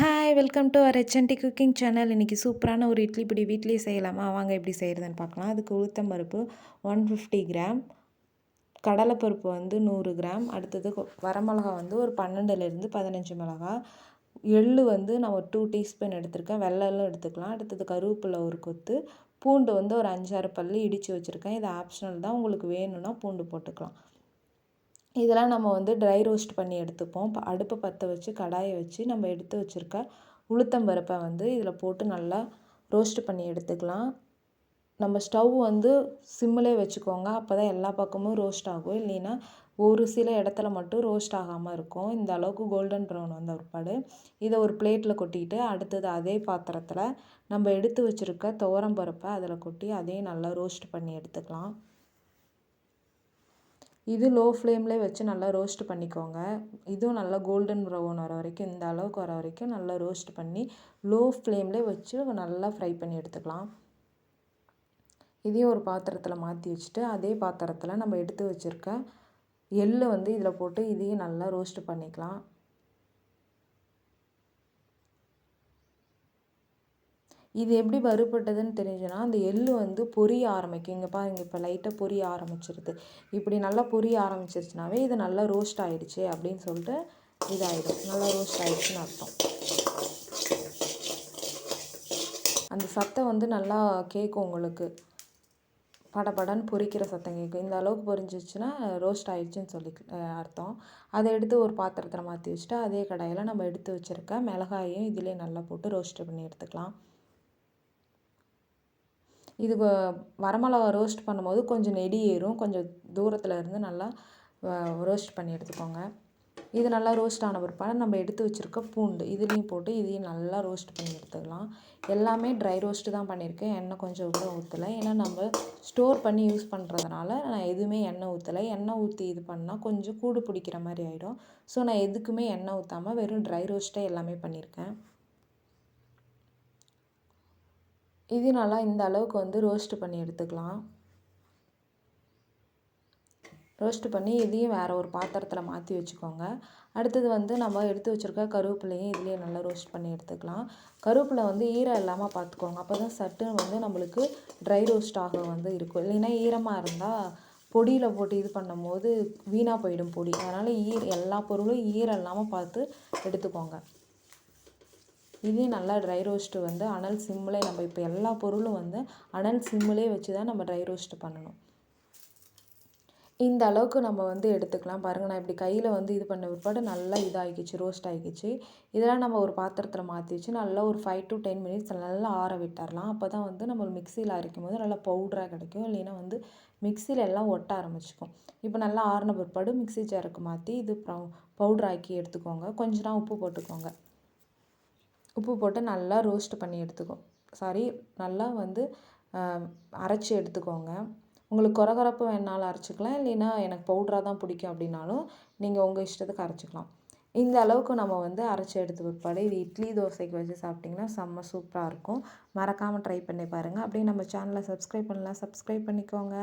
Hi welcome to our HND cooking channel. இன்றைக்கி சூப்பரான ஒரு இட்லி பிடி வீட்லேயே செய்யலாமா? வாங்க எப்படி செய்கிறதுன்னு பார்க்கலாம். அதுக்கு உளுத்தம் பருப்பு 150 கிராம், கடலைப்பருப்பு 100 கிராம், அடுத்தது வரமிளகா ஒரு 12லேருந்து 15 மிளகா, எள்ளு நான் ஒரு 2 டீஸ்பூன் எடுத்திருக்கேன், வெள்ளம் எடுத்துக்கலாம். அடுத்தது கருவேப்பிலை ஒரு கொத்து, பூண்டு ஒரு 5-6 பல் இடித்து வச்சுருக்கேன். இது ஆப்ஷனல் தான், உங்களுக்கு வேணும்னா பூண்டு போட்டுக்கலாம். இதெல்லாம் நம்ம ட்ரை ரோஸ்ட் பண்ணி எடுத்துப்போம். அடுப்பை பற்ற வச்சு கடாயை வச்சு நம்ம எடுத்து வச்சுருக்க உளுத்தம்பருப்பை இதில் போட்டு நல்லா ரோஸ்ட் பண்ணி எடுத்துக்கலாம். நம்ம ஸ்டவ் சிம்மிலே வச்சுக்கோங்க, அப்போ தான் எல்லா பக்கமும் ரோஸ்ட் ஆகும். இல்லைன்னா ஒரு சில இடத்துல மட்டும் ரோஸ்ட் ஆகாமல் இருக்கும். இந்த அளவுக்கு கோல்டன் ப்ரௌன் வந்த ஒருபாடு இதை ஒரு பிளேட்டில் கொட்டிக்கிட்டு, அடுத்தது அதே பாத்திரத்தில் நம்ம எடுத்து வச்சுருக்க துவரம் பருப்பை அதில் கொட்டி அதையும் நல்லா ரோஸ்ட் பண்ணி எடுத்துக்கலாம். இது லோ ஃப்ளேம்லேயே வச்சு நல்லா ரோஸ்ட் பண்ணிக்கோங்க. இதுவும் நல்லா கோல்டன் ப்ரௌன் வர வரைக்கும், இந்த அளவுக்கு வர வரைக்கும் நல்லா ரோஸ்ட் பண்ணி லோ ஃப்ளேம்லேயே வச்சு நல்லா ஃப்ரை பண்ணி எடுத்துக்கலாம். இதையும் ஒரு பாத்திரத்தில் மாற்றி வச்சுட்டு, அதே பாத்திரத்தில் நம்ம எடுத்து வச்சுருக்க எள்ளு இதில் போட்டு இதையும் நல்லா ரோஸ்ட் பண்ணிக்கலாம். இது எப்படி வறுபட்டதுன்னு தெரிஞ்சுன்னா, அந்த எள்ளு பொரிய ஆரம்பிக்கும். இங்கே பாருங்கள், இப்போ லைட்டாக பொரிய ஆரம்பிச்சிருது. இப்படி நல்லா பொரிய ஆரம்பிச்சிருச்சுனாவே இது நல்லா ரோஸ்ட் ஆகிடுச்சு அப்படின்னு சொல்லிட்டு இதாகிடும். நல்லா ரோஸ்ட் ஆகிடுச்சுன்னு அர்த்தம். அந்த சத்தம் நல்லா கேட்கும் உங்களுக்கு, படபடன்னு பொரிக்கிற சத்தம் கேட்கும். இந்த அளவுக்கு பொரிஞ்சிச்சுன்னா ரோஸ்ட் ஆகிடுச்சின்னு சொல்லி அர்த்தம். அதை எடுத்து ஒரு பாத்திரத்தில் மாற்றி வச்சுட்டு, அதே கடாயில் நம்ம எடுத்து வச்சுருக்க மிளகாயும் இதிலே நல்லா போட்டு ரோஸ்ட் பண்ணி எடுத்துக்கலாம். இது வரமிளகா ரோஸ்ட் பண்ணும்போது கொஞ்சம் நெடி ஏறும், கொஞ்சம் தூரத்தில் இருந்து நல்லா ரோஸ்ட் பண்ணி எடுத்துக்கோங்க. இது நல்லா ரோஸ்ட் ஆன பிற்பாடு நம்ம எடுத்து வச்சுருக்க பூண்டு இதுலேயும் போட்டு இதையும் நல்லா ரோஸ்ட் பண்ணி எடுத்துக்கலாம். எல்லாமே ட்ரை ரோஸ்ட்டு தான் பண்ணியிருக்கேன், எண்ணெய் கொஞ்சம் கூட ஊற்றலை. ஏன்னா நம்ம ஸ்டோர் பண்ணி யூஸ் பண்ணுறதுனால நான் எதுவுமே எண்ணெய் ஊற்றலை. எண்ணெய் ஊற்றி இது பண்ணால் கொஞ்சம் கூடு பிடிக்கிற மாதிரி ஆகிடும். ஸோ நான் எதுக்குமே எண்ணெய் ஊற்றாமல் வெறும் ட்ரை ரோஸ்ட்டே எல்லாமே பண்ணியிருக்கேன். இது நல்லா இந்த அளவுக்கு ரோஸ்ட் பண்ணி எடுத்துக்கலாம். ரோஸ்ட் பண்ணி இதையும் வேறு ஒரு பாத்திரத்தில் மாற்றி வச்சுக்கோங்க. அடுத்தது நம்ம எடுத்து வச்சுருக்க கருவேப்பிலையும் இதுலேயே நல்லா ரோஸ்ட் பண்ணி எடுத்துக்கலாம். கருவேப்பிலை ஈரம் இல்லாமல் பார்த்துக்கோங்க, அப்போ தான் சட்டுன்னு நம்மளுக்கு ட்ரை ரோஸ்ட் ஆக இருக்கும். இல்லைன்னா ஈரமாக இருந்தால் பொடியில் போட்டு இது பண்ணும்போது வீணாக போயிடும் பொடி. அதனால் எல்லா பொருளும் ஈரம் இல்லாமல் பார்த்து எடுத்துக்கோங்க. இதையும் நல்லா ட்ரை ரோஸ்ட்டு அனல் சிம்மில், நம்ம இப்போ எல்லா பொருளும் அனல் சிம்மிலே வச்சு தான் நம்ம ட்ரை ரோஸ்ட் பண்ணணும். இந்த அளவுக்கு நம்ம எடுத்துக்கலாம். பாருங்கள், நான் இப்படி கையில் இது பண்ண பிற்பாடு நல்லா இதாகிடுச்சு, ரோஸ்ட் ஆகிடுச்சு. இதெல்லாம் நம்ம ஒரு பாத்திரத்தில் மாற்றி வச்சு நல்லா ஒரு 5 to 10 மினிட்ஸ் நல்லா ஆற விட்டுறலாம். அப்போ தான் நம்ம மிக்சியில் அரைக்கும் போது நல்லா பவுடராக கிடைக்கும். இல்லைன்னா மிக்சியில் எல்லாம் ஒட்ட ஆரம்பிச்சிக்கும். இப்போ நல்லா ஆறின பிற்பாடு மிக்சி ஜாருக்கு மாற்றி இது பவுட்ராக்கி எடுத்துக்கோங்க. கொஞ்சம் உப்பு போட்டுக்கோங்க. உப்பு போட்டு நல்லா ரோஸ்ட் பண்ணி நல்லா அரைச்சி எடுத்துக்கோங்க. உங்களுக்கு கொரகொரப்பு வேணாலும் அரைச்சிக்கலாம், இல்லைன்னா எனக்கு பவுட்ராக தான் பிடிக்கும் அப்படின்னாலும் நீங்கள் உங்கள் இஷ்டத்துக்கு அரைச்சிக்கலாம். இந்த அளவுக்கு நம்ம அரைச்சி எடுத்து பிற்பாடு இது இட்லி தோசைக்கு வச்சு சாப்பிட்டிங்கன்னா செம்ம சூப்பராக இருக்கும். மறக்காமல் ட்ரை பண்ணி பாருங்கள். அப்படியே நம்ம சேனலை சப்ஸ்கிரைப் பண்ணலாம், சப்ஸ்கிரைப் பண்ணிக்கோங்க.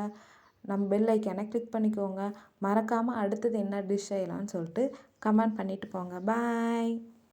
நம்ம பெல் ஐக்கானை கிளிக் பண்ணிக்கோங்க. மறக்காமல் அடுத்தது என்ன டிஷ் செய்யலான்னு சொல்லிட்டு கமெண்ட் பண்ணிவிட்டு போங்க. பாய்.